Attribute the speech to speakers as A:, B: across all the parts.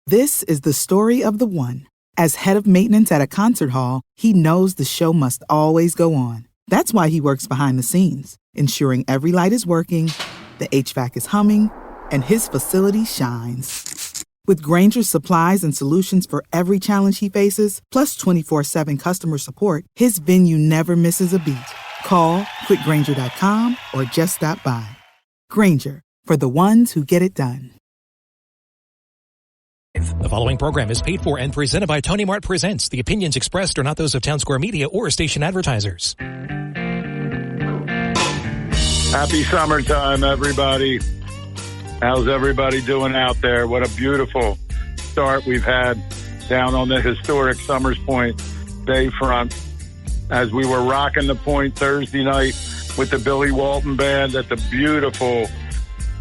A: This is the story of the one. As head of maintenance at a concert hall, he knows the show must always go on. That's why he works behind the scenes, ensuring every light is working, the HVAC is humming, and his facility shines. With Grainger's supplies and solutions for every challenge he faces, plus 24/7 customer support, his venue never misses a beat. Call quickgrainger.com or just stop by. Grainger, for the ones who get it done.
B: The following program is paid for and presented by Tony Mart Presents. The opinions expressed are not those of Town Square Media or station advertisers.
C: Happy summertime, everybody. How's everybody doing out there? What a beautiful start we've had down on the historic Summers Point Bayfront as we were rocking the point Thursday night with the Billy Walton Band at the beautiful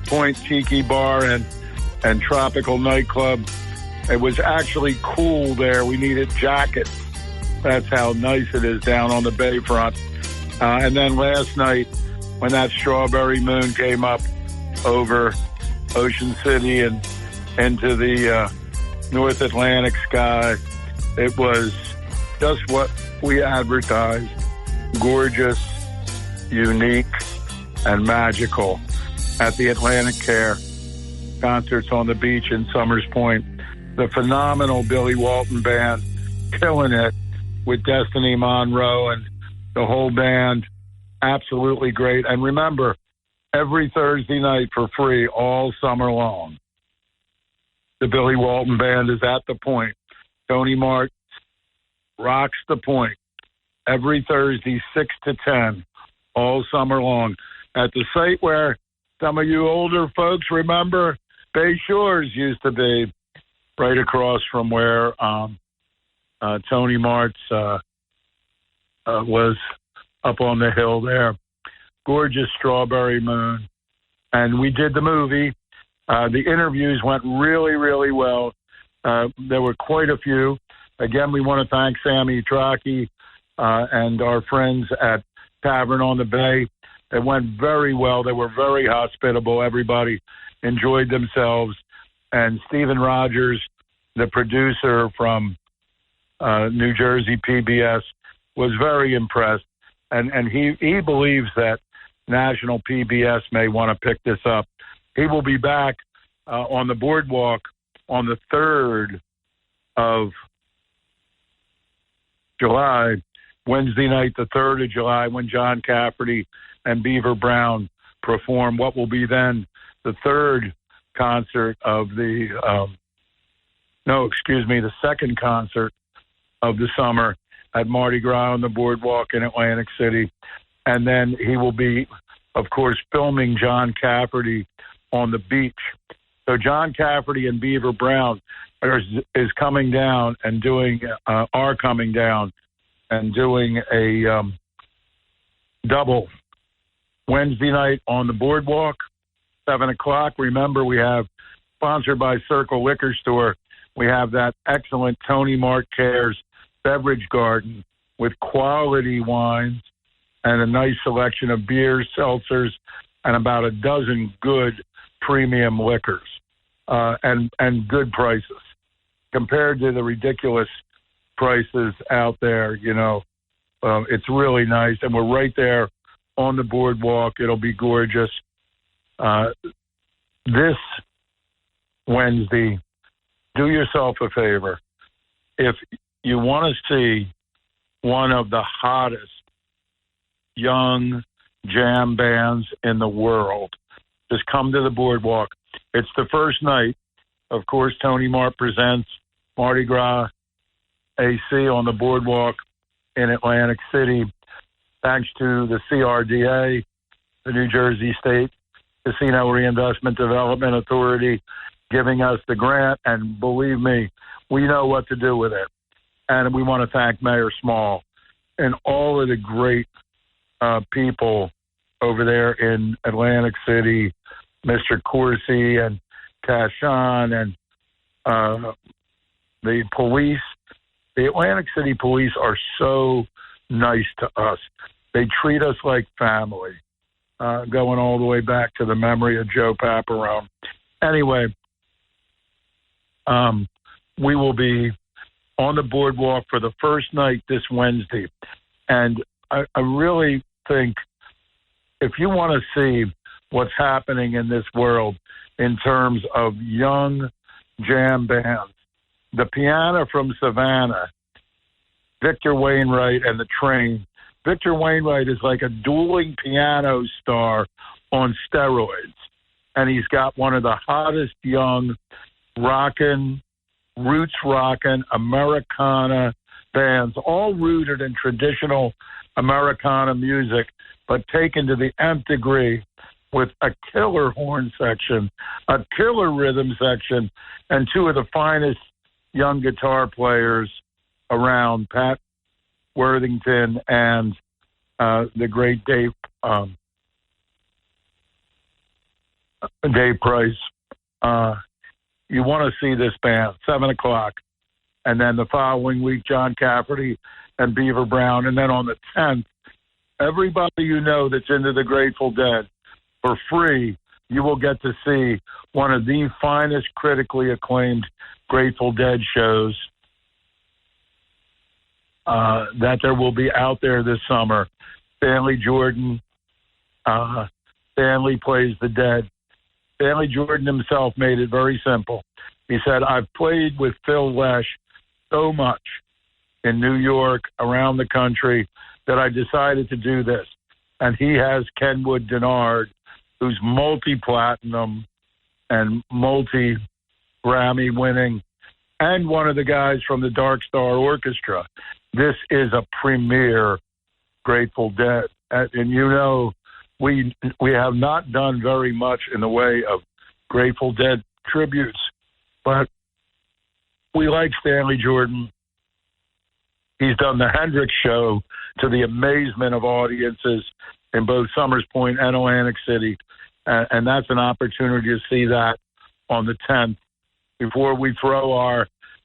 C: Point Tiki Bar and Tropical Nightclub. It was actually cool there. We needed jackets. That's how nice it is down on the Bayfront. And then last night, when that strawberry moon came up over Ocean City and into the North Atlantic sky, it was just what we advertised. Gorgeous, unique, and magical at the Atlantic Care concerts on the beach in Summers Point. The phenomenal Billy Walton Band killing it with Destiny Monroe and the whole band. Absolutely great. And remember, every Thursday night for free all summer long, the Billy Walton Band is at the Point. Tony Mart rocks the Point every Thursday, 6 to 10, all summer long. At the site where some of you older folks remember Bay Shores used to be, right across from where Tony Mart's was up on the hill there. Gorgeous strawberry moon. And we did the movie. The interviews went really, really well. There were quite a few. Again, we want to thank Sammy Traki and our friends at Tavern on the Bay. It went very well. They were very hospitable. Everybody enjoyed themselves. And Stephen Rogers, the producer from New Jersey PBS, was very impressed. And he believes that National PBS may want to pick this up. He will be back on the boardwalk on the 3rd of July, Wednesday night, the 3rd of July, when John Cafferty and Beaver Brown perform what will be then the third concert of the, the second concert of the summer at Mardi Gras on the boardwalk in Atlantic City. And then he will be, of course, filming John Cafferty on the beach. So John Cafferty and Beaver Brown is coming down and are coming down and doing a double Wednesday night on the boardwalk, 7 o'clock. Remember, we have, sponsored by Circle Liquor Store, we have that excellent Tony Mart Cares beverage garden with quality wines and a nice selection of beers, seltzers, and about a dozen good premium liquors and good prices compared to the ridiculous prices out there. It's really nice, and we're right there on the boardwalk. It'll be gorgeous. This Wednesday, do yourself a favor. If you want to see one of the hottest young jam bands in the world, just come to the boardwalk. It's the first night. Of course, Tony Mart Presents Mardi Gras AC on the boardwalk in Atlantic City, thanks to the CRDA, the New Jersey State Casino Reinvestment Development Authority, giving us the grant. And believe me, we know what to do with it. And we want to thank Mayor Small and all of the great people over there in Atlantic City, Mr. Corsi and Cashan and the police. The Atlantic City police are so nice to us. They treat us like family, going all the way back to the memory of Joe Paparone. Anyway, We will be on the boardwalk for the first night this Wednesday. And I really think if you want to see what's happening in this world in terms of young jam bands, the Piano from Savannah, Victor Wainwright and the Train. Victor Wainwright is like a dueling piano star on steroids. And he's got one of the hottest young roots rockin' Americana bands, all rooted in traditional Americana music, but taken to the nth degree with a killer horn section, a killer rhythm section, and two of the finest young guitar players around, Pat Worthington and the great Dave Price. You want to see this band, 7 o'clock. And then the following week, John Cafferty and Beaver Brown. And then on the 10th, everybody you know that's into the Grateful Dead, for free, you will get to see one of the finest critically acclaimed Grateful Dead shows that there will be out there this summer. Stanley Jordan, Stanley plays the Dead. Stanley Jordan himself made it very simple. He said, I've played with Phil Lesh so much in New York, around the country, that I decided to do this. And he has Kenwood Denard, who's multi-platinum and multi-Grammy winning, and one of the guys from the Dark Star Orchestra. This is a premier Grateful Dead. And you know, we have not done very much in the way of Grateful Dead tributes, but we like Stanley Jordan. He's done the Hendrix show to the amazement of audiences in both Summers Point and Atlantic City, and that's an opportunity to see that on the 10th. Before we throw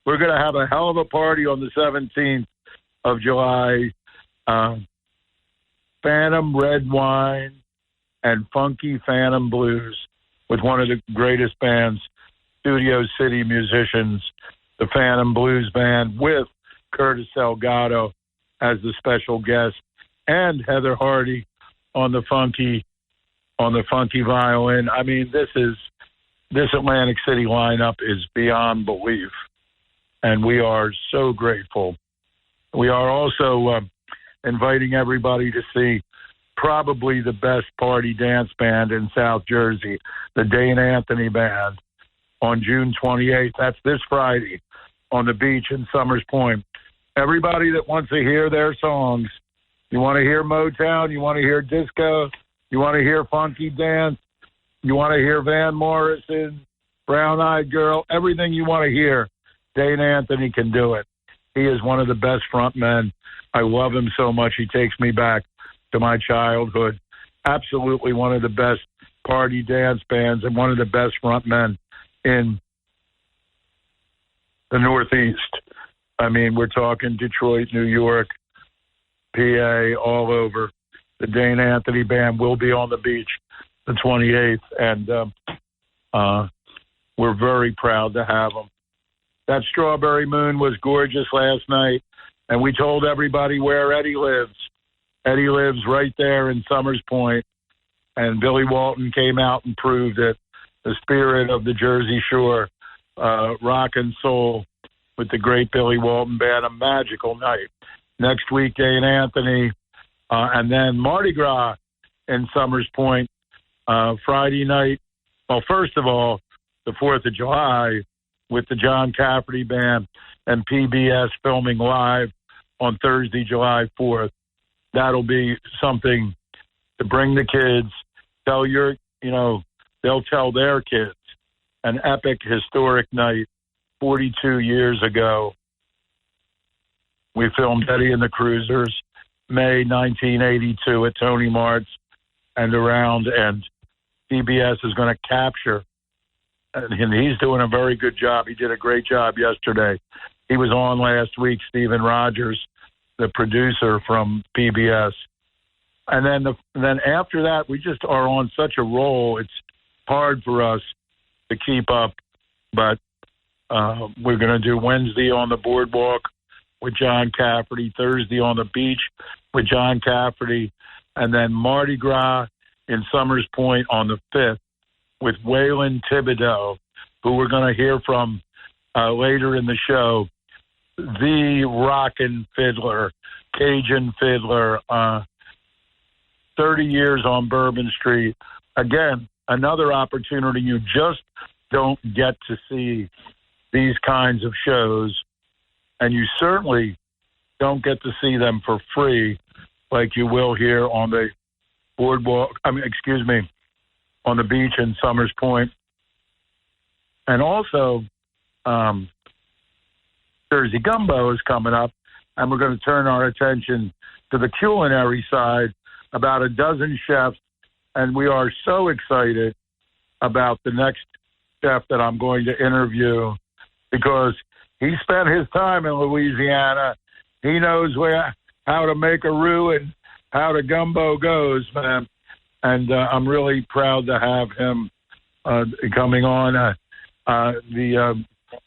C: we're going to have a hell of a party on the 17th of July. Phantom Red Wine and Funky Phantom Blues with one of the greatest bands, Studio City musicians, the Phantom Blues Band, with Curtis Salgado as the special guest, and Heather Hardy on the funky violin. I mean, this Atlantic City lineup is beyond belief, and we are so grateful. We are also inviting everybody to see probably the best party dance band in South Jersey, the Dane Anthony Band, on June 28th. That's this Friday on the beach in Summers Point. Everybody that wants to hear their songs, you want to hear Motown, you want to hear disco, you want to hear funky dance, you want to hear Van Morrison, Brown Eyed Girl, everything you want to hear, Dane Anthony can do it. He is one of the best front men. I love him so much. He takes me back to my childhood. Absolutely one of the best party dance bands and one of the best front men in the Northeast. I mean, we're talking Detroit, New York, PA, all over. The Dane Anthony Band will be on the beach the 28th, and we're very proud to have them. That Strawberry Moon was gorgeous last night, and we told everybody where Eddie lives. Eddie lives right there in Summers Point, and Billy Walton came out and proved it. The spirit of the Jersey Shore, rock and soul with the great Billy Walton Band, a magical night. Next week, Dane Anthony, and then Mardi Gras in Summers Point Friday night. Well, first of all, the 4th of July with the John Cafferty Band and PBS filming live on Thursday, July 4th. That'll be something to bring the kids, they'll tell their kids. An epic, historic night 42 years ago. We filmed Eddie and the Cruisers, May 1982 at Tony Mart's and around, and CBS is going to capture, and he's doing a very good job. He did a great job yesterday. He was on last week, Stephen Rogers, the producer from PBS. And then after that, we just are on such a roll. It's hard for us to keep up, but We're going to do Wednesday on the boardwalk with John Cafferty, Thursday on the beach with John Cafferty, and then Mardi Gras in Summers Point on the 5th with Waylon Thibodeau, who we're going to hear from later in the show, the rockin' fiddler, Cajun fiddler, 30 years on Bourbon Street. Again, another opportunity. You just don't get to see these kinds of shows, and you certainly don't get to see them for free like you will here on the boardwalk, on the beach in Summers Point. And also, Jersey Gumbo is coming up, and we're going to turn our attention to the culinary side, about a dozen chefs, and we are so excited about the next chef that I'm going to interview because he spent his time in Louisiana. He knows how to make a roux and how the gumbo goes, man. And I'm really proud to have him coming on. The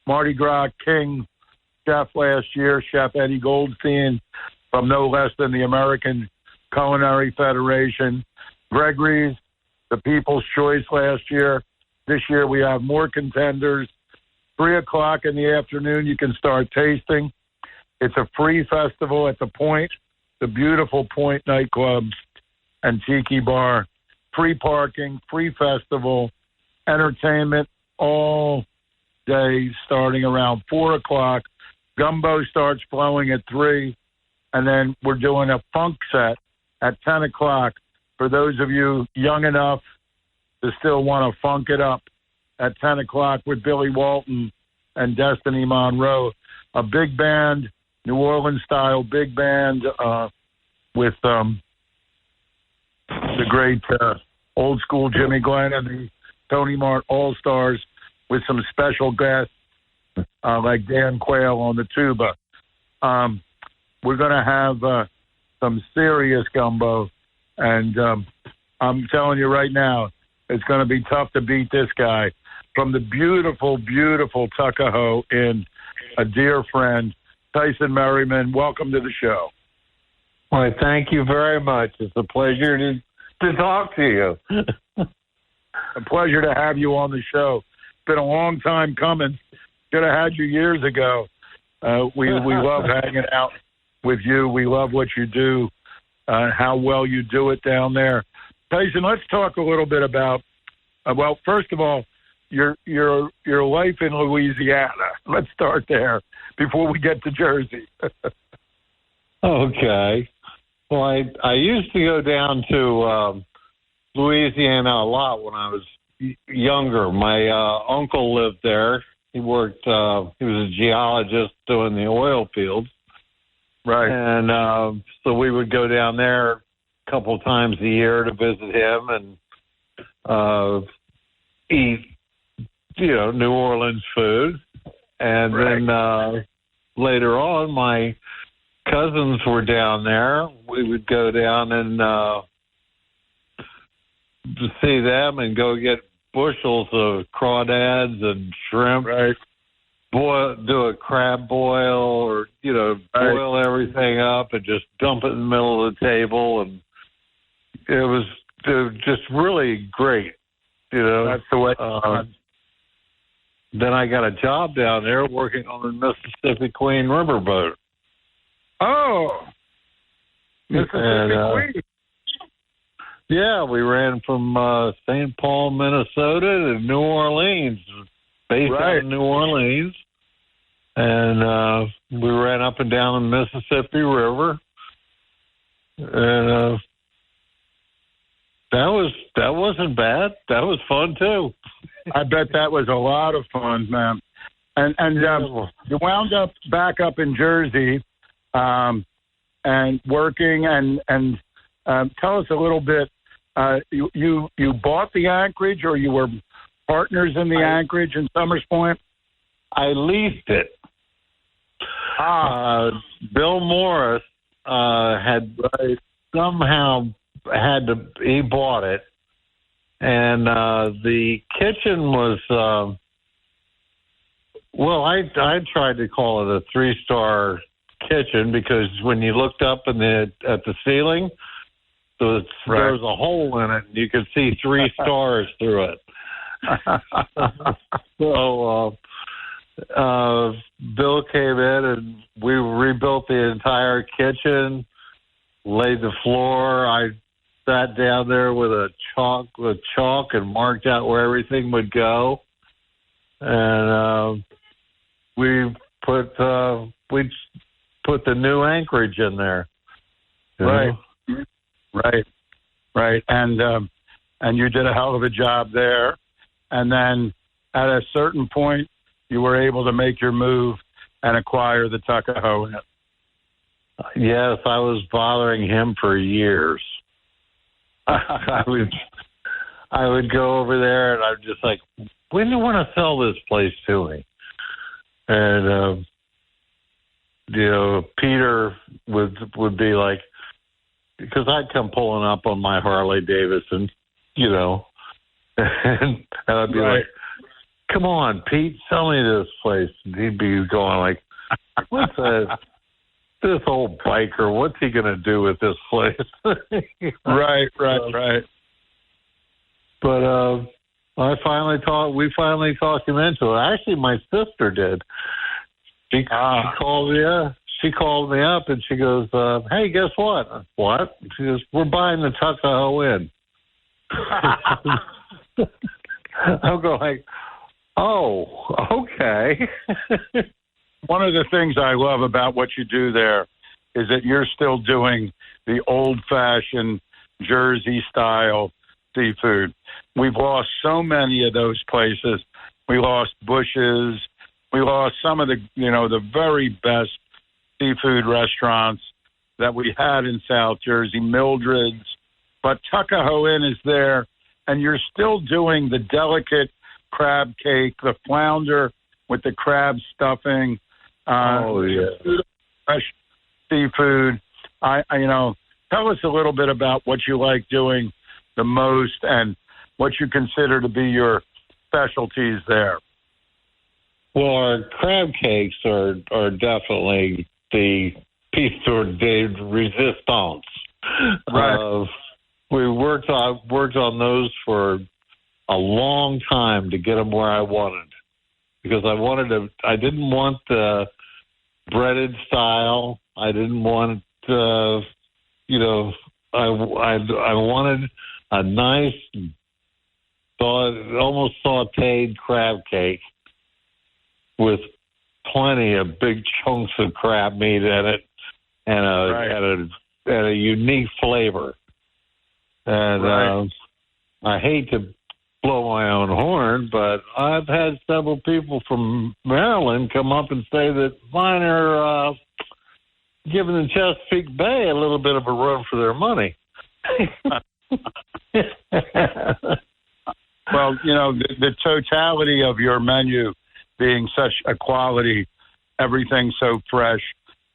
C: Mardi Gras King chef last year, Chef Eddie Goldstein, from no less than the American Culinary Federation. Gregory's, the People's Choice last year. This year we have more contenders. 3 o'clock in the afternoon, you can start tasting. It's a free festival at the Point, the beautiful Point nightclub and tiki bar. Free parking, free festival, entertainment all day starting around 4 o'clock. Gumbo starts flowing at 3, and then we're doing a funk set at 10 o'clock for those of you young enough to still want to funk it up at 10 o'clock with Billy Walton and Destiny Monroe. A big band, New Orleans-style big band with the great old school Jimmy Glenn and the Tony Mart All-Stars with some special guests like Dan Quayle on the tuba. We're going to have some serious gumbo, and I'm telling you right now, it's going to be tough to beat this guy from the beautiful, beautiful Tuckahoe Inn, a dear friend, Tyson Merriman. Welcome to the show.
D: Well, thank you very much. It's a pleasure to talk to you.
C: A pleasure to have you on the show. It's been a long time coming. Should have had you years ago. We love hanging out with you. We love what you do, how well you do it down there. Tyson, let's talk a little bit about, well, first of all, your life in Louisiana. Let's start there before we get to Jersey.
D: Okay. Well, I used to go down to Louisiana a lot when I was younger. My uncle lived there. He worked, he was a geologist doing the oil fields.
C: Right.
D: And so we would go down there a couple times a year to visit him and eat, New Orleans food. And then later on, my cousins were down there. We would go down and see them and go get bushels of crawdads and shrimp.
C: Right.
D: Do a crab boil or, boil everything up and just dump it in the middle of the table. And it was just really great,
C: That's the way.
D: Then I got a job down there working on the Mississippi Queen riverboat.
C: Oh, Mississippi Queen.
D: Yeah, we ran from St. Paul, Minnesota to New Orleans, based out of New Orleans. And we ran up and down the Mississippi River. And that wasn't bad. That was fun, too.
C: I bet that was a lot of fun, man. And you wound up back up in Jersey and working and tell us a little bit. You bought the Anchorage, or you were partners in the Anchorage in Summers Point?
D: I leased it. Bill Morris he bought it, and the kitchen Well, I tried to call it a 3-star kitchen because when you looked up at the ceiling, there was a hole in it, and you could see 3 stars through it. So Bill came in, and we rebuilt the entire kitchen, laid the floor. I sat down there with chalk and marked out where everything would go, and we put the new anchorage in there.
C: Right. And you did a hell of a job there. And then at a certain point, you were able to make your move and acquire the Tuckahoe Inn.
D: Yes, I was bothering him for years. I would go over there, and I'm just like, when do you want to sell this place to me? And Peter would be like, because I'd come pulling up on my Harley Davidson, and I'd be like, come on, Pete, sell me this place. And he'd be going like, what's that? This old biker, what's he going to do with this place?
C: Right.
D: But we finally talked him into it. Actually, my sister did. She called me up. She called me up and she goes, hey, guess what? What? She goes, we're buying the Tuckahoe Inn. I'm going like, oh, okay.
C: One of the things I love about what you do there is that you're still doing the old-fashioned Jersey-style seafood. We've lost so many of those places. We lost Bush's. We lost some of the very best seafood restaurants that we had in South Jersey, Mildred's. But Tuckahoe Inn is there, and you're still doing the delicate crab cake, the flounder with the crab stuffing. Fresh seafood. Tell us a little bit about what you like doing the most and what you consider to be your specialties there.
D: Well, our crab cakes are definitely the piece de resistance.
C: Right.
D: We worked on those for a long time to get them where I wanted, because I didn't want the breaded style. I didn't want I wanted a nice, almost sautéed crab cake with plenty of big chunks of crab meat in it and a unique flavor. And I hate to blow my own horn, but I've had several people from Maryland come up and say that mine are giving the Chesapeake Bay a little bit of a run for their money.
C: Well, the totality of your menu being such a quality, everything so fresh.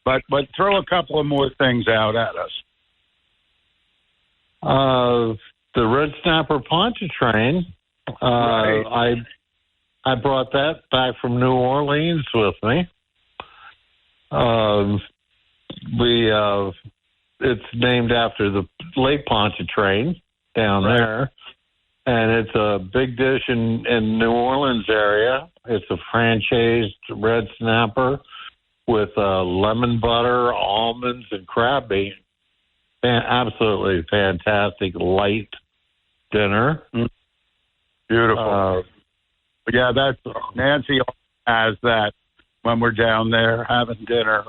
C: But throw a couple of more things out at us.
D: The red snapper pontchartrain. I brought that back from New Orleans with me. It's named after the Lake Pontchartrain down there, and it's a big dish in New Orleans area. It's a franchised red snapper with lemon butter, almonds, and crab meat. Absolutely fantastic light dinner.
C: Beautiful. Yeah, that's Nancy has that when we're down there having dinner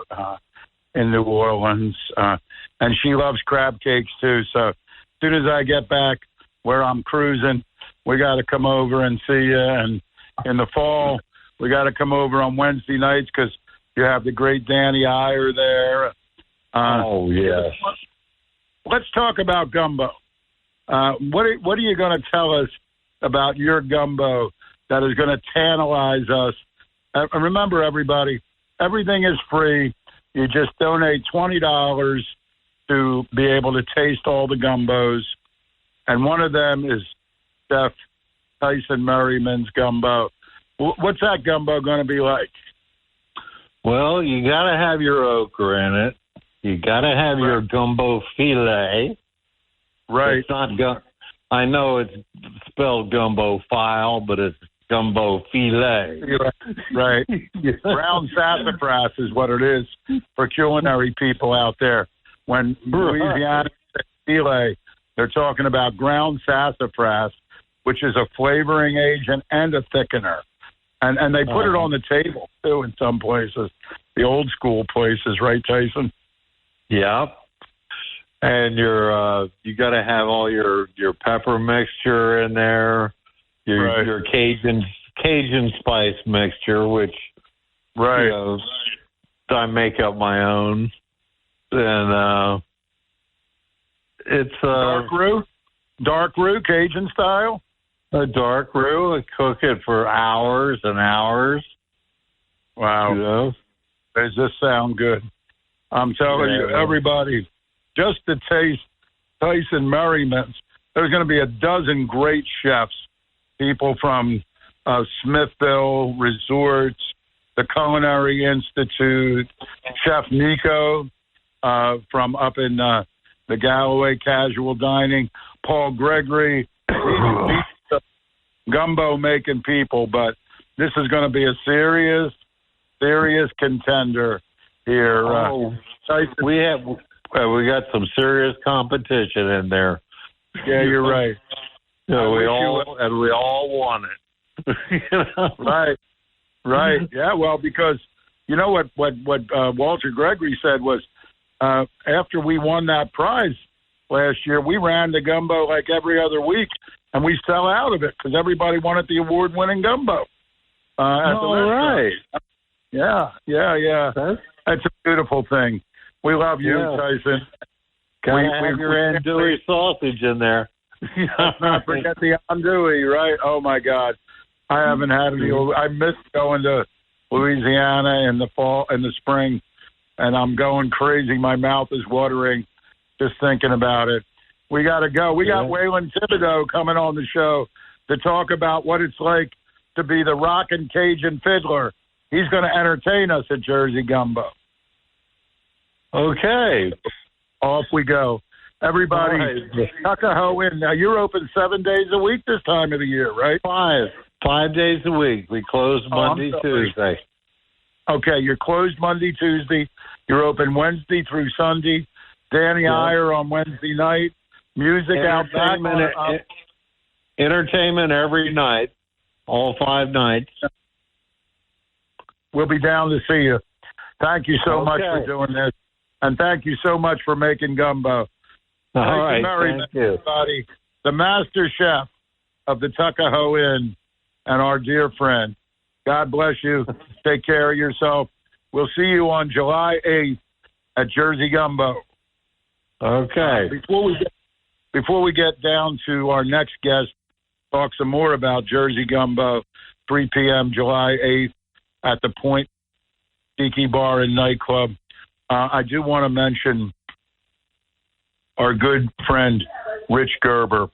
C: in New Orleans, and she loves crab cakes too. So as soon as I get back where I'm cruising, we got to come over and see you. And in the fall, we got to come over on Wednesday nights because you have the great Danny Iyer there.
D: Oh yes.
C: Let's talk about gumbo. What are you going to tell us about your gumbo that is going to tantalize us? Remember, everybody, everything is free. You just donate $20 to be able to taste all the gumbos. And one of them is Chef Tyson Merriman's gumbo. What's that gumbo going to be like?
D: Well, you got to have your okra in it. You got to have your gumbo filet.
C: Right.
D: It's not I know it's spelled gumbo file, but it's gumbo filet.
C: Right. Ground sassafras is what it is for culinary people out there. When Louisiana says filet, they're talking about ground sassafras, which is a flavoring agent and a thickener. And they put it on the table, too, in some places. The old school places, right, Tyson?
D: Yeah. And you got to have all your pepper mixture in there, your Cajun spice mixture, which I make up my own. And it's dark roux, Cajun style. A dark roux. I cook it for hours and hours.
C: Wow.
D: You know?
C: Does this sound good? I'm telling you, everybody, just to taste Tyson Merriman's, there's going to be a dozen great chefs, people from Smithville Resorts, the Culinary Institute, Chef Nico from up in the Galloway Casual Dining, Paul Gregory, gumbo making people, but this is going to be a serious contender here.
D: We got some serious competition in there.
C: Yeah, you're right.
D: We all want it.
C: Right. Yeah. Well, because you know what Walter Gregory said was after we won that prize last year, we ran the gumbo like every other week, and we fell out of it because everybody wanted the award-winning gumbo.
D: All right.
C: Yeah. That's a beautiful thing. We love you, Tyson.
D: Gotta have your andouille sausage in there.
C: Let's not forget the andouille, right? Oh, my God. I haven't had any. I miss going to Louisiana in the fall, in the spring, and I'm going crazy. My mouth is watering just thinking about it. We got to go. We got Waylon Thibodeau coming on the show to talk about what it's like to be the rockin' Cajun fiddler. He's going to entertain us at Jersey Gumbo.
D: Okay.
C: Off we go. Everybody, Tuckahoe Inn. Now, you're open 7 days a week this time of the year, right?
D: 5 days a week. We close Monday, Tuesday.
C: Okay, you're closed Monday, Tuesday. You're open Wednesday through Sunday. Danny Iyer on Wednesday night. Music out back.
D: Entertainment every night, all 5 nights.
C: We'll be down to see you. Thank you so much for doing this. And thank you so much for making gumbo.
D: All right, thank you.
C: Everybody, the master chef of the Tuckahoe Inn and our dear friend. God bless you. Take care of yourself. We'll see you on July 8th at Jersey Gumbo.
D: Okay.
C: Before we get down to our next guest, talk some more about Jersey Gumbo, 3 p.m. July 8th at the Point Tiki Bar and Nightclub. I do want to mention our good friend, Rich Gerber.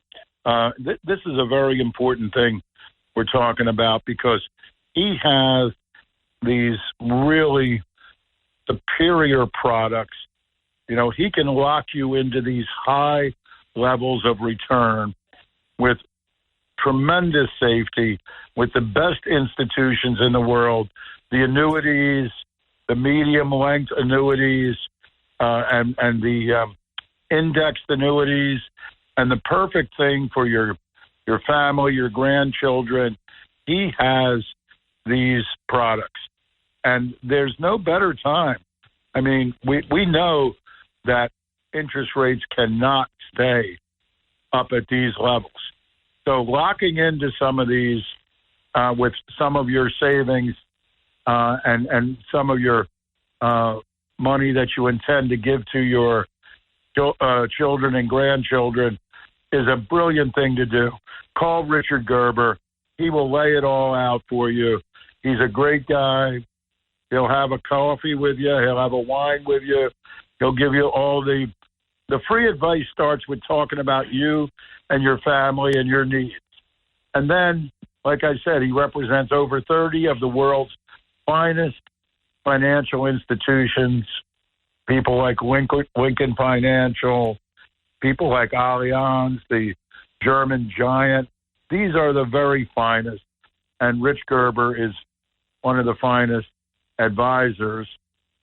C: This is a very important thing we're talking about because he has these really superior products. You know, he can lock you into these high levels of return with tremendous safety, with the best institutions in the world, the annuities, the medium-length annuities, and the indexed annuities, and the perfect thing for your family, your grandchildren. He has these products, and there's no better time. I mean, we know that interest rates cannot stay up at these levels. So locking into some of these with some of your savings and some of your money that you intend to give to your children and grandchildren is a brilliant thing to do. Call Richard Gerber. He will lay it all out for you. He's a great guy. He'll have a coffee with you. He'll have a wine with you. He'll give you all the free advice starts with talking about you and your family and your needs. And then like I said, he represents over 30 of the world's finest financial institutions, people like Lincoln Financial, people like Allianz, the German giant. These are the very finest. And Rich Gerber is one of the finest advisors,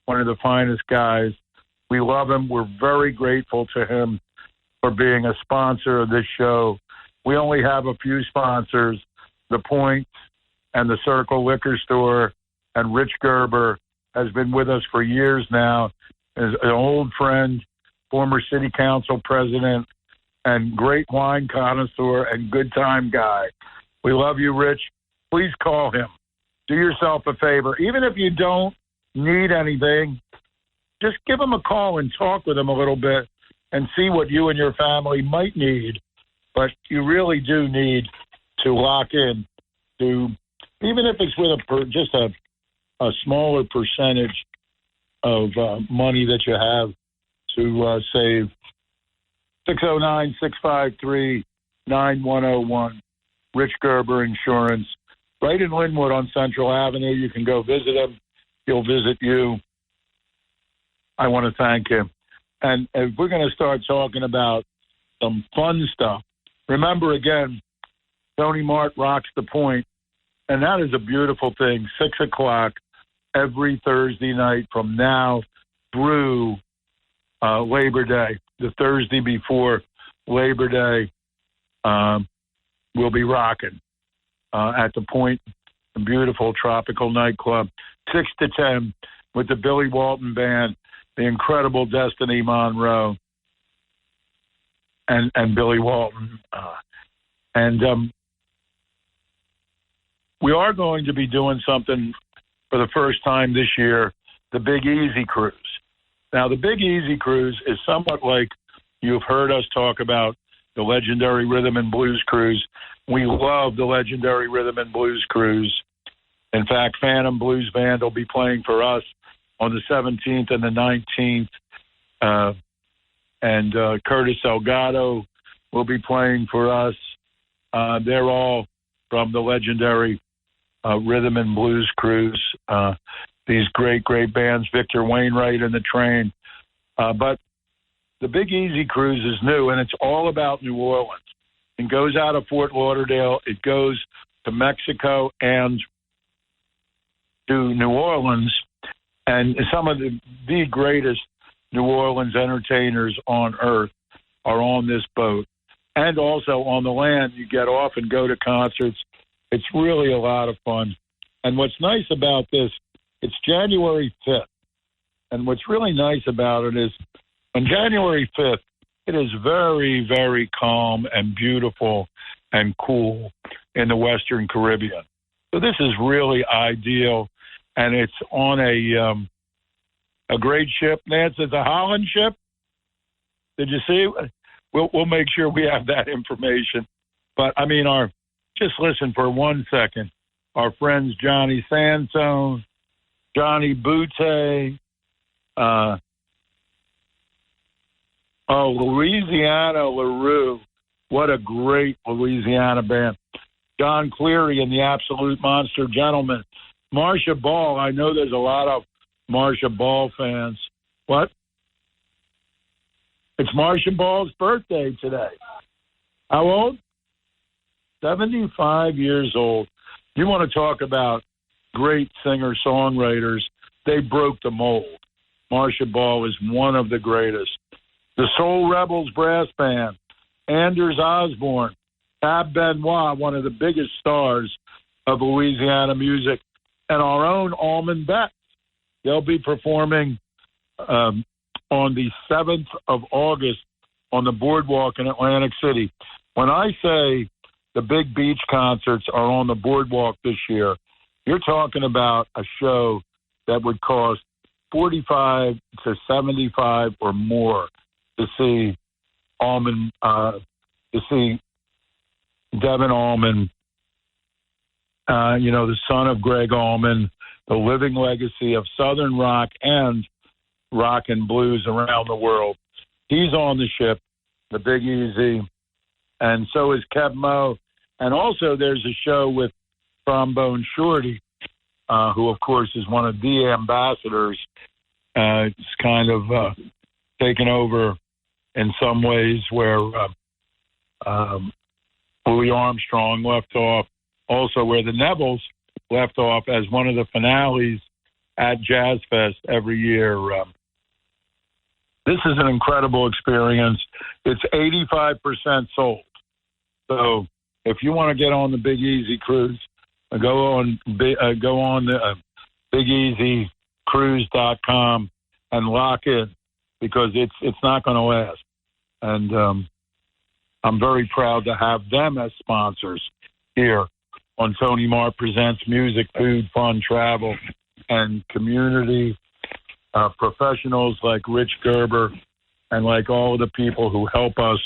C: one of the finest guys. We love him. We're very grateful to him for being a sponsor of this show. We only have a few sponsors, The Point and the Circle Liquor Store, and Rich Gerber has been with us for years now as an old friend, former city council president, and great wine connoisseur and good time guy. We love you, Rich. Please call him. Do yourself a favor. Even if you don't need anything, just give him a call and talk with him a little bit and see what you and your family might need. But you really do need to lock in to, even if it's with just a smaller percentage of money that you have to save. 609-653-9101, Rich Gerber Insurance, right in Linwood on Central Avenue. You can go visit him. He'll visit you. I want to thank him. And if we're going to start talking about some fun stuff, remember again, Tony Mart rocks the Point, and that is a beautiful thing. 6 o'clock every Thursday night from now through Labor Day, the Thursday before Labor Day. We'll be rocking at the Point, a beautiful tropical nightclub, 6 to 10 with the Billy Walton Band, the incredible Destiny Monroe, and Billy Walton. We are going to be doing something for the first time this year, the Big Easy Cruise. Now, the Big Easy Cruise is somewhat like you've heard us talk about the legendary Rhythm and Blues Cruise. We love the legendary Rhythm and Blues Cruise. In fact, Phantom Blues Band will be playing for us on the 17th and the 19th. And Curtis Elgato will be playing for us. They're all from the legendary Rhythm and Blues Cruise. These great, great bands, Victor Wainwright and the Train. But the Big Easy Cruise is new, and it's all about New Orleans. It goes out of Fort Lauderdale. It goes to Mexico and to New Orleans. And some of the greatest New Orleans entertainers on earth are on this boat. And also on the land, you get off and go to concerts. It's really a lot of fun. And what's nice about this, it's January 5th. And what's really nice about it is on January 5th, it is very, very calm and beautiful and cool in the Western Caribbean. So this is really ideal. And it's on a great ship. Nance, it's a Holland ship. Did you see? We'll make sure we have that information. But, I mean, just listen for 1 second. Our friends Johnny Sansone, Johnny Butte, Louisiana LaRue. What a great Louisiana band. John Cleary and the Absolute Monster Gentlemen. Marcia Ball. I know there's a lot of Marcia Ball fans. What? It's Marcia Ball's birthday today. How old? 75 years old. You want to talk about great singer-songwriters. They broke the mold. Marcia Ball is one of the greatest. The Soul Rebels Brass Band, Anders Osborne, Tab Benoit, one of the biggest stars of Louisiana music, and our own Almond Betts. They'll be performing on the 7th of August on the Boardwalk in Atlantic City. When I say the big beach concerts are on the Boardwalk this year, you're talking about a show that would cost $45 to $75 or more to see Devin Allman, the son of Greg Allman, the living legacy of Southern rock and rock and blues around the world. He's on the ship, the Big Easy, and so is Kev Mo And also there's a show with Trombone Shorty, who, of course, is one of the ambassadors. It's kind of taken over in some ways where Louis Armstrong left off, also where the Nevilles left off as one of the finales at Jazz Fest every year. This is an incredible experience. It's 85% sold. So if you want to get on the Big Easy cruise, go on the BigEasyCruise.com and lock in, because it's not going to last. And I'm very proud to have them as sponsors here on Tony Mart Presents Music, Food, Fun, Travel, and Community. Professionals like Rich Gerber and like all of the people who help us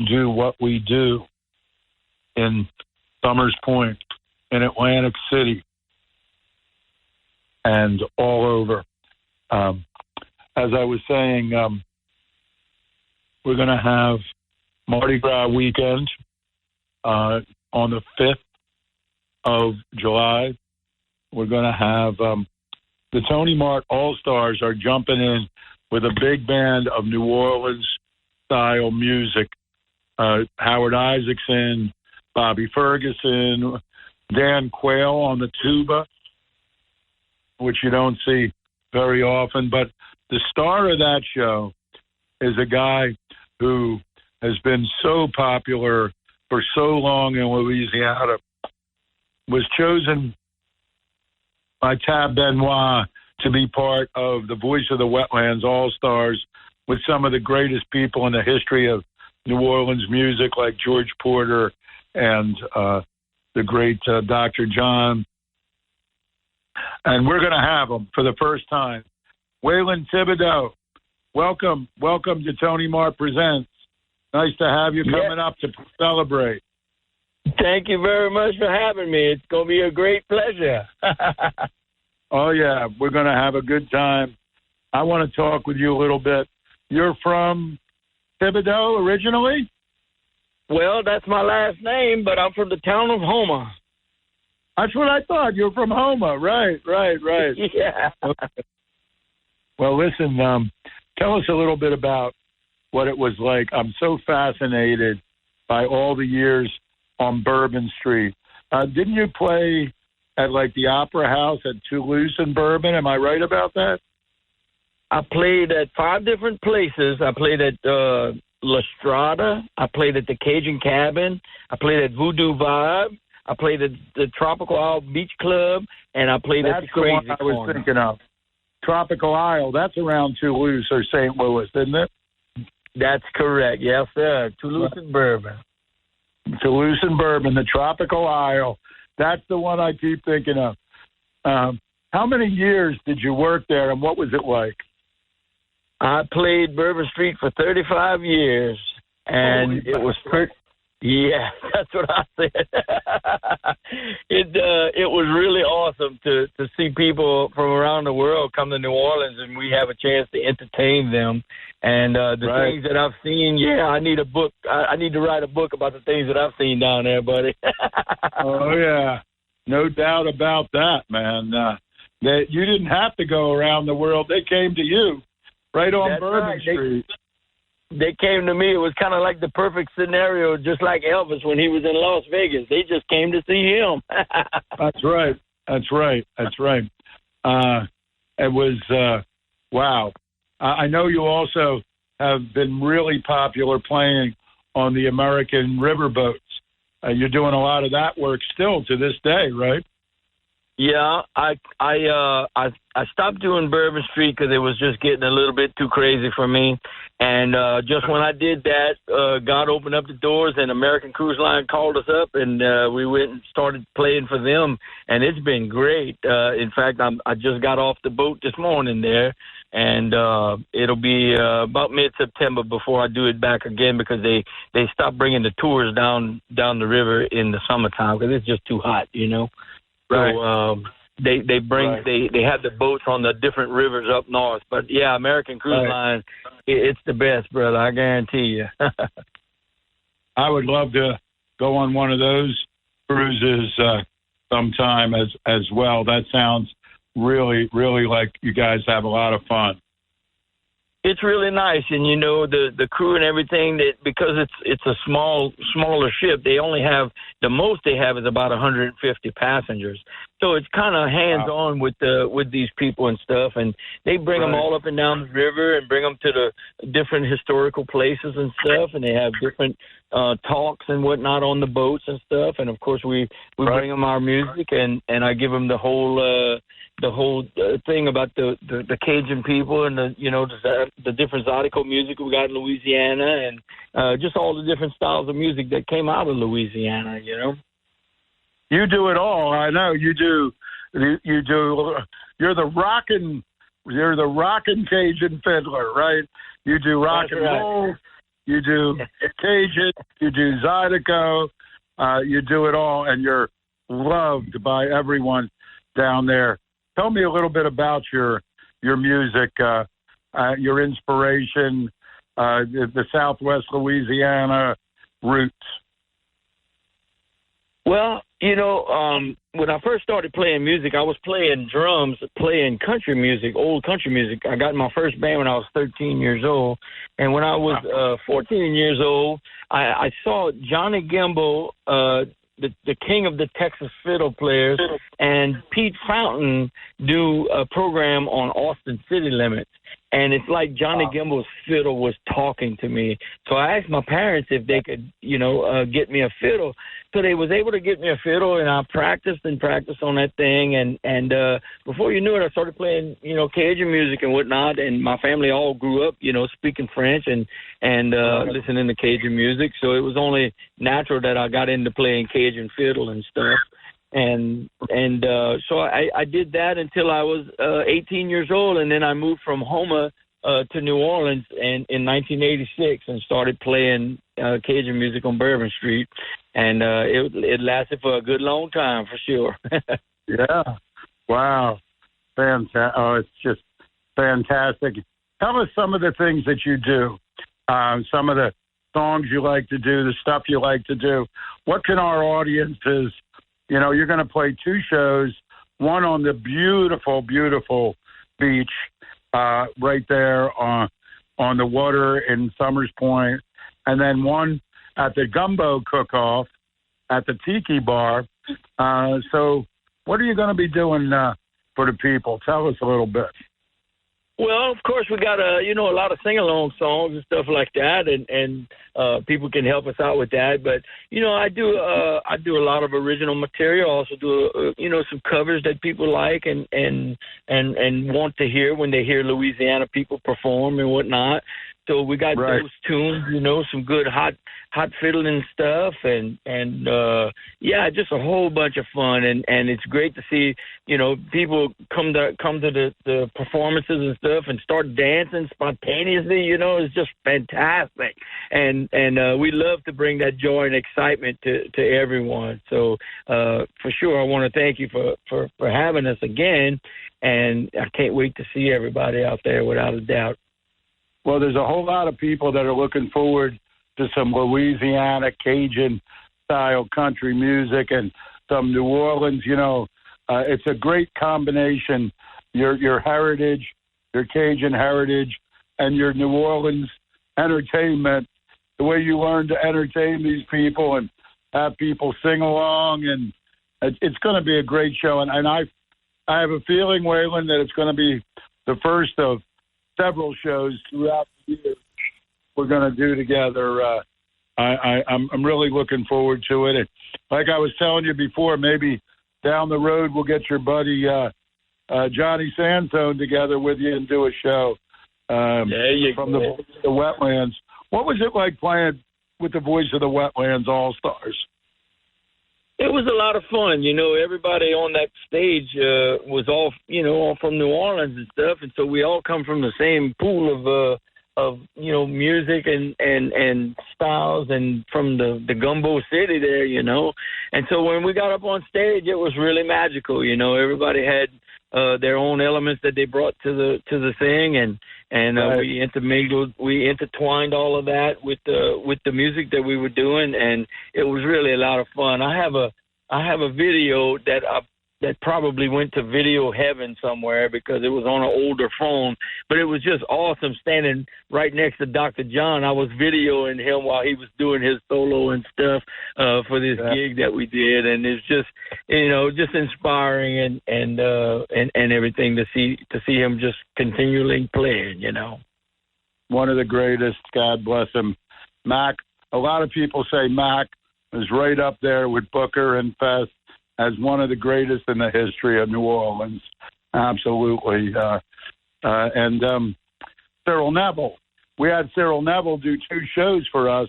C: do what we do in Summers Point, in Atlantic City, and all over. As I was saying, we're going to have Mardi Gras weekend on the 5th of July. We're going to have the Tony Mart All-Stars are jumping in with a big band of New Orleans-style music. Howard Isaacson, Bobby Ferguson, Dan Quayle on the tuba, which you don't see very often. But the star of that show is a guy who has been so popular for so long in Louisiana, was chosen by Tab Benoit to be part of the Voice of the Wetlands All-Stars with some of the greatest people in the history of New Orleans music, like George Porter and the great Dr. John. And we're going to have them for the first time. Waylon Thibodeau, welcome to Tony Mart Presents. Nice to have you coming up to celebrate.
E: Thank you very much for having me. It's going to be a great pleasure.
C: Oh, yeah, we're going to have a good time. I want to talk with you a little bit. You're from Thibodeau originally?
E: Well, that's my last name, but I'm from the town of Houma.
C: That's what I thought. You're from Houma. Right.
E: Yeah.
C: Okay. Well, listen, tell us a little bit about what it was like. I'm so fascinated by all the years on Bourbon Street. Didn't you play at, like, the Opera House at Toulouse and Bourbon? Am I right about that?
E: I played at 5 different places. I played at La Strada. I played at the Cajun Cabin. I played at Voodoo Vibe. I played at the Tropical Isle Beach Club. And I played at the Crazy Corner.
C: That's the one I was thinking of. Tropical Isle. That's around Toulouse or St. Louis, isn't it?
E: That's correct. Yes, sir. Toulouse and Bourbon.
C: Toulouse and Bourbon, the Tropical Isle. That's the one I keep thinking of. How many years did you work there, and what was it like?
E: I played Bourbon Street for 35 years, and it was yeah, that's what I said. It was really awesome to see people from around the world come to New Orleans, and we have a chance to entertain them. And the things that I've seen, I need a book. I need to write a book about the things that I've seen down there, buddy.
C: Oh, yeah. No doubt about that, man. That you didn't have to go around the world. They came to you right on
E: That's
C: Bourbon
E: right.
C: Street.
E: They came to me. It was kind of like the perfect scenario, just like Elvis when he was in Las Vegas. They just came to see him.
C: That's right. It was, wow. I know you also have been really popular playing on the American riverboats. You're doing a lot of that work still to this day, right?
E: Yeah, I stopped doing Bourbon Street because it was just getting a little bit too crazy for me. And just when I did that, God opened up the doors, and American Cruise Line called us up, and we went and started playing for them. And it's been great. In fact, I just got off the boat this morning there, and it'll be about mid-September before I do it back again, because they stopped bringing the tours down the river in the summertime because it's just too hot, you know.
C: Right.
E: So they have the boats on the different rivers up north. But yeah, American Cruise Line, it's the best, brother. I guarantee you.
C: I would love to go on one of those cruises sometime as well. That sounds really, really like you guys have a lot of fun.
E: It's really nice, and the crew and everything, that because it's a smaller ship, they only have, the most they have is about 150 passengers. So it's kind of hands on with these people and stuff, and they bring them all up and down the river and bring them to the different historical places and stuff, and they have different talks and whatnot on the boats and stuff, and of course we bring them our music, and I give them the whole thing about the Cajun people and the different Zydeco music we got in Louisiana, and just all the different styles of music that came out of Louisiana.
C: You do it all. I know you do. You do. You're the rockin' Cajun fiddler, right? You do rock and roll. You do Cajun. You do Zydeco. You do it all, and you're loved by everyone down there. Tell me a little bit about your music, your inspiration, the Southwest Louisiana roots.
E: Well, when I first started playing music, I was playing drums, playing country music, old country music. I got in my first band when I was 13 years old. And when I was 14 years old, I saw Johnny Gimble, the king of the Texas fiddle players, and Pete Fountain do a program on Austin City Limits. And it's like Johnny Gimble's fiddle was talking to me. So I asked my parents if they could, get me a fiddle. So they was able to get me a fiddle, and I practiced on that thing. And before you knew it, I started playing, Cajun music and whatnot. And my family all grew up, speaking French and listening to Cajun music. So it was only natural that I got into playing Cajun fiddle and stuff. And so I did that until I was 18 years old, and then I moved from Houma to New Orleans in 1986 and started playing Cajun music on Bourbon Street, and it lasted for a good long time for sure.
C: Yeah, wow, fantastic! Oh, it's just fantastic. Tell us some of the things that you do, some of the songs you like to do, the stuff you like to do. What can our audiences? You're going to play two shows, one on the beautiful, beautiful beach right there on the water in Summers Point, and then one at the Gumbo Cook-Off at the Tiki Bar. So what are you going to be doing for the people? Tell us a little bit.
E: Well, of course, we got a lot of sing-along songs and stuff like that, and people can help us out with that. But I do a lot of original material. I also do some covers that people like and want to hear when they hear Louisiana people perform and whatnot. So we got those tunes, some good hot fiddling stuff, and just a whole bunch of fun, and it's great to see, people come to the performances and stuff and start dancing spontaneously. It's just fantastic, and we love to bring that joy and excitement to everyone. So for sure, I want to thank you for having us again, and I can't wait to see everybody out there without a doubt.
C: Well, there's a whole lot of people that are looking forward to some Louisiana Cajun-style country music and some New Orleans. It's a great combination, your heritage, your Cajun heritage, and your New Orleans entertainment, the way you learn to entertain these people and have people sing along. And it's going to be a great show. And I have a feeling, Waylon, that it's going to be the first of several shows throughout the year we're going to do together. I'm really looking forward to it. And like I was telling you before, maybe down the road we'll get your buddy Johnny Sansone together with you and do a show from the Voice of the Wetlands. What was it like playing with the Voice of the Wetlands All-Stars?
E: It was a lot of fun. Everybody on that stage was all from New Orleans and stuff, and so we all come from the same pool of music and styles, and from the Gumbo City there, And so when we got up on stage, it was really magical. Everybody had their own elements that they brought to the thing, and we intermingled, we intertwined all of that with the music that we were doing, and it was really a lot of fun. I have a have a video that probably went to video heaven somewhere because it was on an older phone. But it was just awesome standing right next to Dr. John. I was videoing him while he was doing his solo and stuff for this gig that we did, and it's just just inspiring and everything to see him just continually playing.
C: One of the greatest. God bless him, Mac. A lot of people say Mac is right up there with Booker and Fest as one of the greatest in the history of New Orleans. Absolutely. And Cyril Neville. We had Cyril Neville do 2 shows for us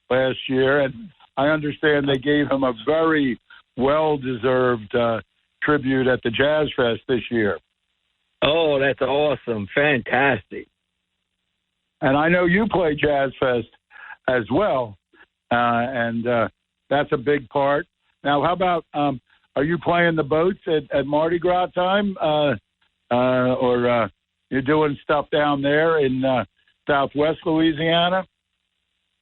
C: last year, and I understand they gave him a very well-deserved tribute at the Jazz Fest this year.
E: Oh, that's awesome. Fantastic.
C: And I know you play Jazz Fest as well, and that's a big part. Now, how about are you playing the boats at Mardi Gras time, or you're doing stuff down there in Southwest Louisiana?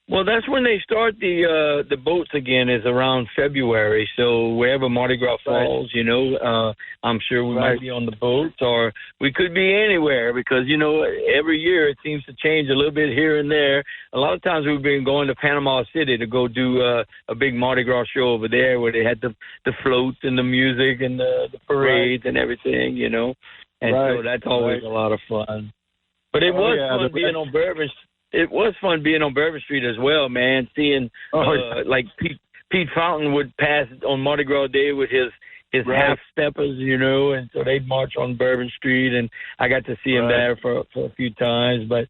E: Well, that's when they start the boats again, is around February. So wherever Mardi Gras falls, I'm sure we might be on the boats, or we could be anywhere because, every year it seems to change a little bit here and there. A lot of times we've been going to Panama City to go do a big Mardi Gras show over there where they had the floats and the music and the parades and everything, And so that's always a lot of fun. But it was fun being on Bourbon. It was fun being on Bourbon Street as well, man. Seeing like Pete Fountain would pass on Mardi Gras Day with his half steppers, and so they'd march on Bourbon Street, and I got to see him there for a few times. But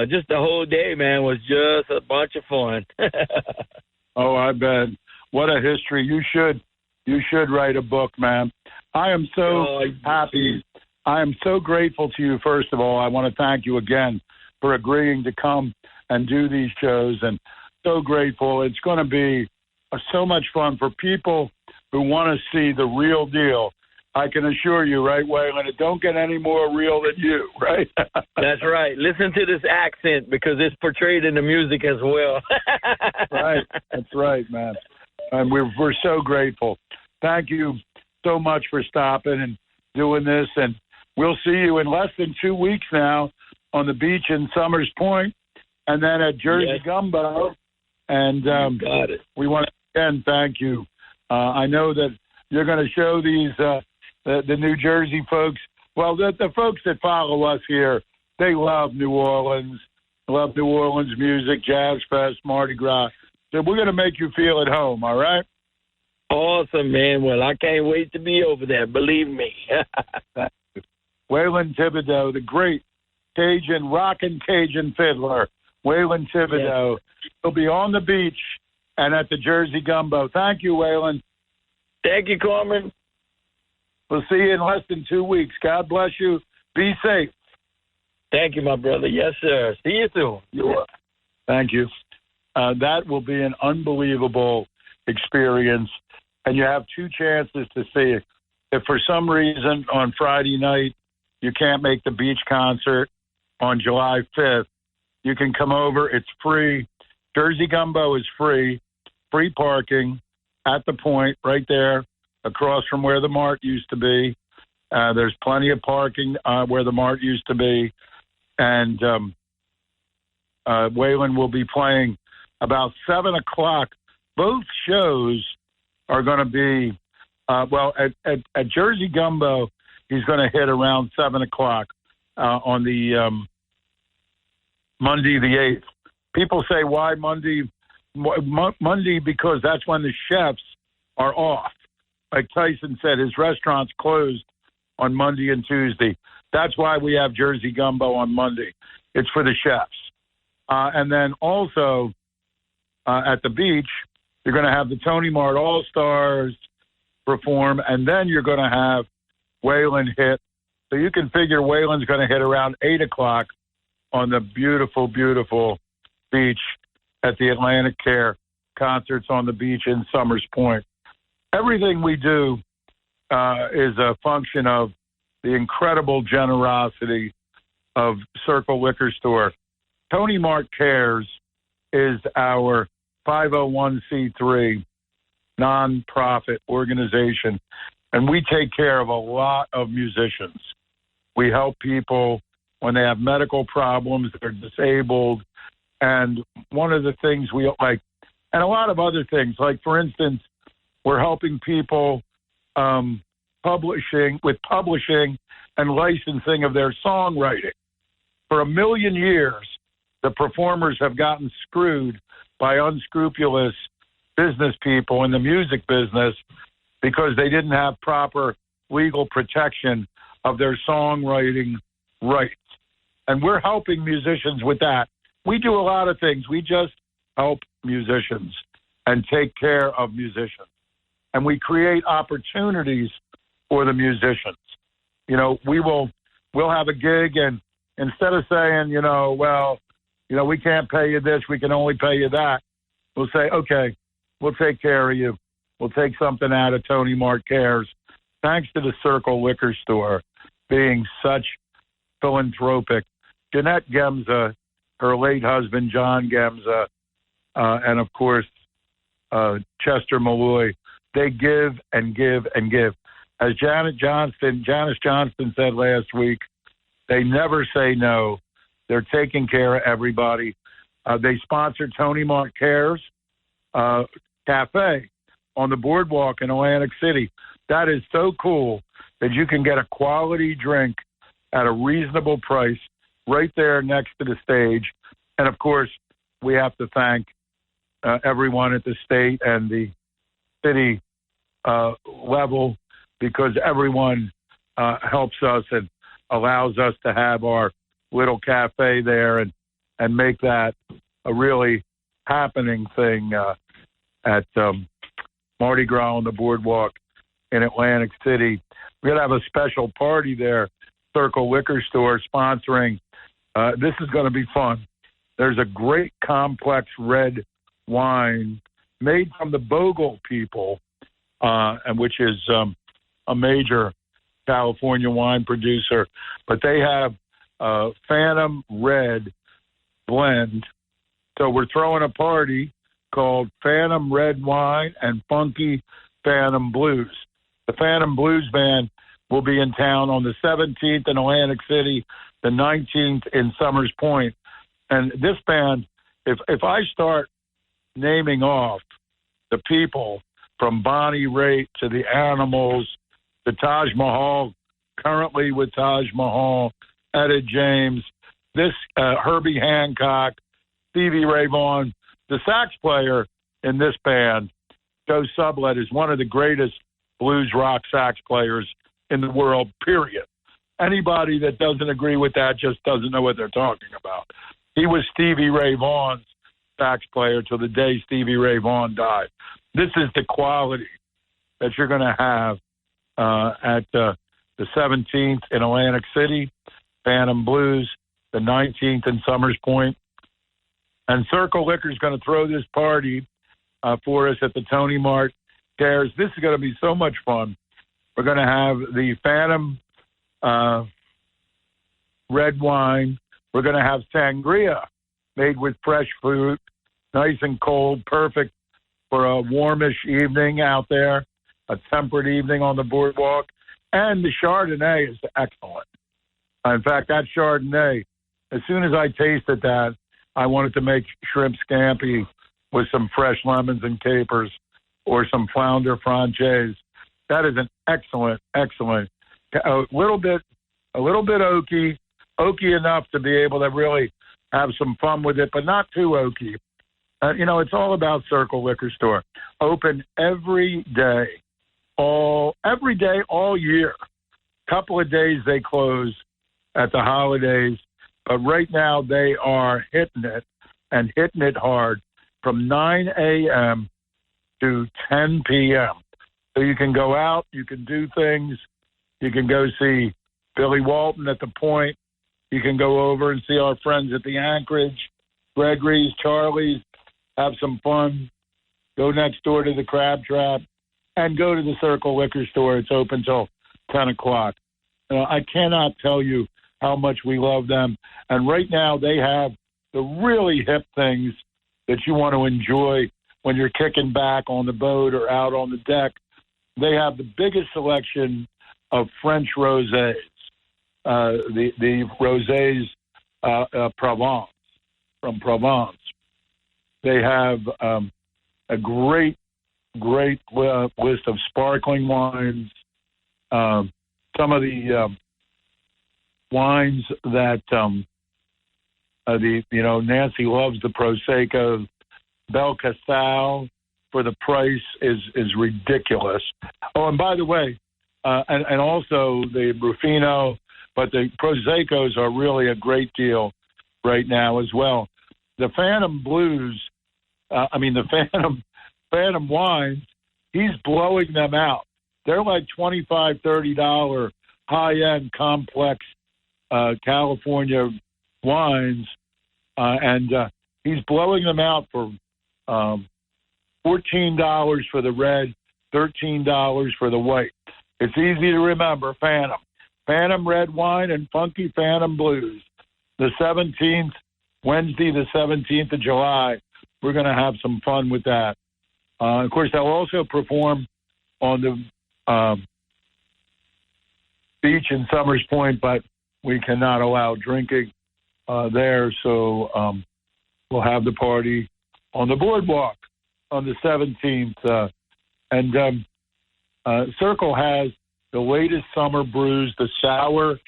E: just the whole day, man, was just a bunch of fun.
C: Oh, I bet. What a history! You should write a book, man. I am so happy. I am so grateful to you. First of all, I want to thank you again for agreeing to come and do these shows, and so grateful. It's going to be so much fun for people who want to see the real deal. I can assure you, right, Waylon, it don't get any more real than you, right?
E: That's right. Listen to this accent because it's portrayed in the music as well.
C: Right. That's right, man. And we're so grateful. Thank you so much for stopping and doing this, and we'll see you in less than 2 weeks now on the beach in Summers Point, and then at Jersey Gumbo. And
E: got it.
C: We want to again thank you. I know that you're going to show these the New Jersey folks. Well, the folks that follow us here, they love New Orleans, love New Orleans music, Jazz Fest, Mardi Gras. So we're going to make you feel at home. All right.
E: Awesome, man. Well, I can't wait to be over there. Believe me.
C: Waylon Thibodeau, the great rockin' Cajun fiddler, Waylon Thibodeau. He'll be on the beach and at the Jersey Gumbo. Thank you, Waylon.
E: Thank you, Carmen.
C: We'll see you in less than 2 weeks. God bless you. Be safe.
E: Thank you, my brother. Yes, sir. See you soon.
C: Thank you. That will be an unbelievable experience. And you have 2 chances to see it. If for some reason on Friday night you can't make the beach concert on July 5th, you can come over. It's free. Jersey Gumbo is free parking at the point right there across from where the Mart used to be. There's plenty of parking where the Mart used to be. And Waylon will be playing about 7 o'clock. Both shows are going to be, at Jersey Gumbo, he's going to hit around 7 o'clock on the Monday the 8th. People say, why Monday? Monday, because that's when the chefs are off. Like Tyson said, his restaurant's closed on Monday and Tuesday. That's why we have Jersey Gumbo on Monday. It's for the chefs. And then also at the beach, you're going to have the Tony Mart All-Stars perform, and then you're going to have Waylon hit. So you can figure Waylon's going to hit around 8 o'clock on the beautiful, beautiful beach at the Atlantic Care Concerts on the beach in Summers Point. Everything we do is a function of the incredible generosity of Circle Liquor Store. Tony Mart Cares is our 501c3 nonprofit organization, and we take care of a lot of musicians. We help people when they have medical problems, they're disabled, and one of the things we like, and a lot of other things, like, for instance, we're helping people publishing and licensing of their songwriting. For 1 million years, the performers have gotten screwed by unscrupulous business people in the music business because they didn't have proper legal protection of their songwriting rights. And we're helping musicians with that. We do a lot of things. We just help musicians and take care of musicians. And we create opportunities for the musicians. You know, we'll have a gig, and instead of saying, we can't pay you this, we can only pay you that, we'll say, okay, we'll take care of you. We'll take something out of Tony Mart Cares. Thanks to the Circle Liquor Store being such philanthropic. Jeanette Gemza, her late husband, John Gemza, and, of course, Chester Malloy, they give and give and give. As Janice Johnston said last week, they never say no. They're taking care of everybody. They sponsor Tony Mart Cares Cafe on the boardwalk in Atlantic City. That is so cool that you can get a quality drink at a reasonable price right there next to the stage. And, of course, we have to thank everyone at the state and the city level, because everyone helps us and allows us to have our little cafe there and make that a really happening thing at Mardi Gras on the boardwalk in Atlantic City. We're going to have a special party there, Circle Liquor Store sponsoring. This is going to be fun. There's a great complex red wine made from the Bogle people, and which is a major California wine producer. But they have a Phantom Red blend. So we're throwing a party called Phantom Red Wine and Funky Phantom Blues. The Phantom Blues Band will be in town on the 17th in Atlantic City, the 19th in Summers Point. And this band, if I start naming off the people from Bonnie Raitt to the Animals, to Taj Mahal, currently with Taj Mahal, Etta James, this Herbie Hancock, Stevie Ray Vaughan, the sax player in this band, Joe Sublett, is one of the greatest blues rock sax players in the world, period. Anybody that doesn't agree with that just doesn't know what they're talking about. He was Stevie Ray Vaughan's sax player till the day Stevie Ray Vaughan died. This is the quality that you're going to have at the 17th in Atlantic City, Phantom Blues, the 19th in Summers Point. And Circle Liquor is going to throw this party for us at the Tony Mart Cares. This is going to be so much fun. We're going to have the Phantom red wine. We're going to have sangria made with fresh fruit, nice and cold, perfect for a warmish evening out there, a temperate evening on the boardwalk. And the Chardonnay is excellent. In fact, that Chardonnay, as soon as I tasted that, I wanted to make shrimp scampi with some fresh lemons and capers or some flounder francaise. That is an excellent, a little bit oaky enough to be able to really have some fun with it, but not too oaky. It's all about Circle Liquor Store. Open every day, all year. Couple of days they close at the holidays, but right now they are hitting it hard from 9 a.m. to 10 p.m. So you can go out, you can do things, you can go see Billy Walton at the Point, you can go over and see our friends at the Anchorage, Gregory's, Charlie's, have some fun, go next door to the Crab Trap, and go to the Circle Liquor Store. It's open till 10 o'clock. I cannot tell you how much we love them. And right now they have the really hip things that you want to enjoy when you're kicking back on the boat or out on the deck. They have the biggest selection of French rosés, the rosés Provence, from Provence. They have a great list of sparkling wines. Some of the wines that Nancy loves, the Prosecco. Bel Casal, for the price, is ridiculous. Oh, and by the way, and also the Rufino, but the Proseccos are really a great deal right now as well. The Phantom Blues, the Phantom wines, he's blowing them out. They're like $25, $30 high-end complex California wines, and he's blowing them out for $14 for the red, $13 for the white. It's easy to remember, Phantom red wine and Funky Phantom Blues. The 17th, Wednesday, the 17th of July, we're going to have some fun with that. Of course, they'll also perform on the beach in Summers Point, but we cannot allow drinking there, so we'll have the party on the boardwalk on the 17th. Circle has the latest summer brews, the sour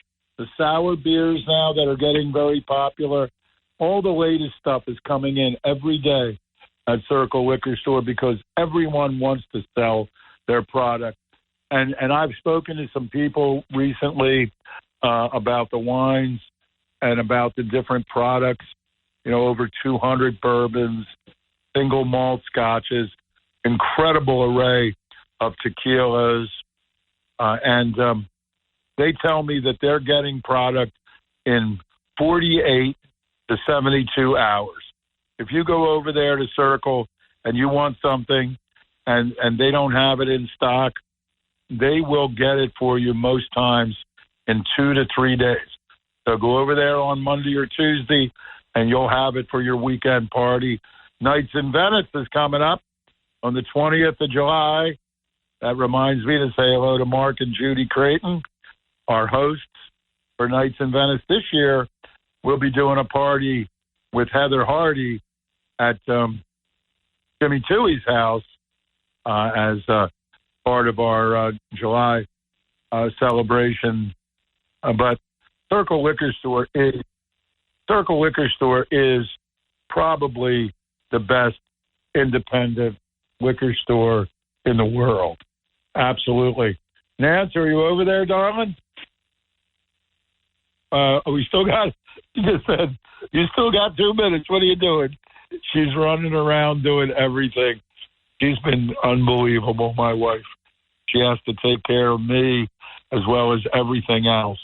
C: beers now that are getting very popular. All the latest stuff is coming in every day at Circle Liquor Store because everyone wants to sell their product. And I've spoken to some people recently about the wines and about the different products, over 200 bourbons, single malt scotches, incredible array of tequilas. And they tell me that they're getting product in 48 to 72 hours. If you go over there to Circle and you want something and they don't have it in stock, they will get it for you most times in 2 to 3 days. So go over there on Monday or Tuesday and you'll have it for your weekend party. Nights in Venice is coming up on the 20th of July. That reminds me to say hello to Mark and Judy Creighton, our hosts for Nights in Venice. This year, we'll be doing a party with Heather Hardy at Jimmy Toohey's house as part of our July celebration. But Circle Liquor Store is probably the best independent liquor store in the world. Absolutely. Nance, are you over there, darling? You still got 2 minutes. What are you doing? She's running around doing everything. She's been unbelievable, my wife. She has to take care of me as well as everything else.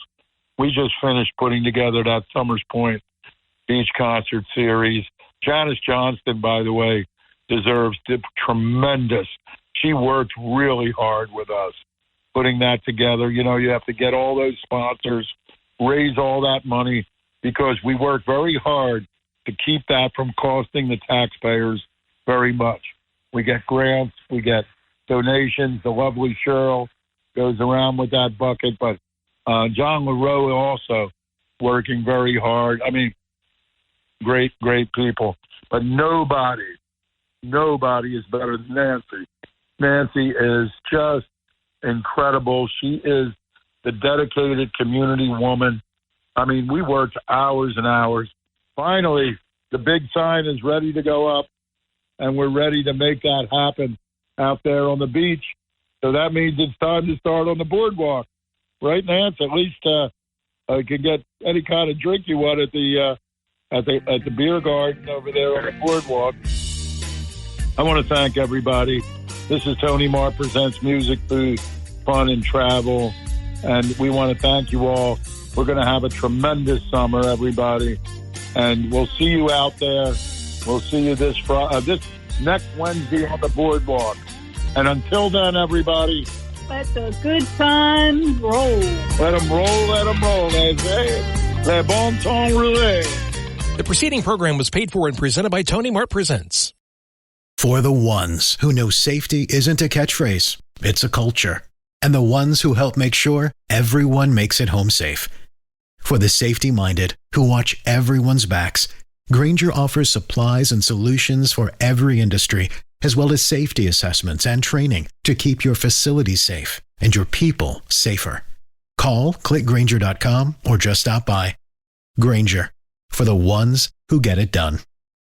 C: We just finished putting together that Summers Point Beach Concert Series. Janice Johnston, by the way, deserves tremendous. She worked really hard with us putting that together. You have to get all those sponsors, raise all that money, because we work very hard to keep that from costing the taxpayers very much. We get grants, we get donations. The lovely Cheryl goes around with that bucket, but John LaRoe also working very hard. I mean, great people. But nobody is better than Nancy. Nancy is just incredible. She is the dedicated community woman. I mean, we worked hours and hours. Finally, the big sign is ready to go up, and we're ready to make that happen out there on the beach. So that means it's time to start on the boardwalk. Right, Nance? At least you can get any kind of drink you want at the beer garden over there on the boardwalk. I want to thank everybody. This is Tony Mart Presents Music, Food, Fun, and Travel. And we want to thank you all. We're going to have a tremendous summer, everybody. And we'll see you out there. We'll see you this next Wednesday on the boardwalk. And until then, everybody,
F: let the good times roll.
C: Let them roll. Les bon temps roulés.
B: The preceding program was paid for and presented by Tony Mart Presents.
G: For the ones who know safety isn't a catchphrase, it's a culture. And the ones who help make sure everyone makes it home safe. For the safety-minded who watch everyone's backs, Grainger offers supplies and solutions for every industry, as well as safety assessments and training to keep your facilities safe and your people safer. Call, click Grainger.com, or just stop by. Grainger, for the ones who get it done.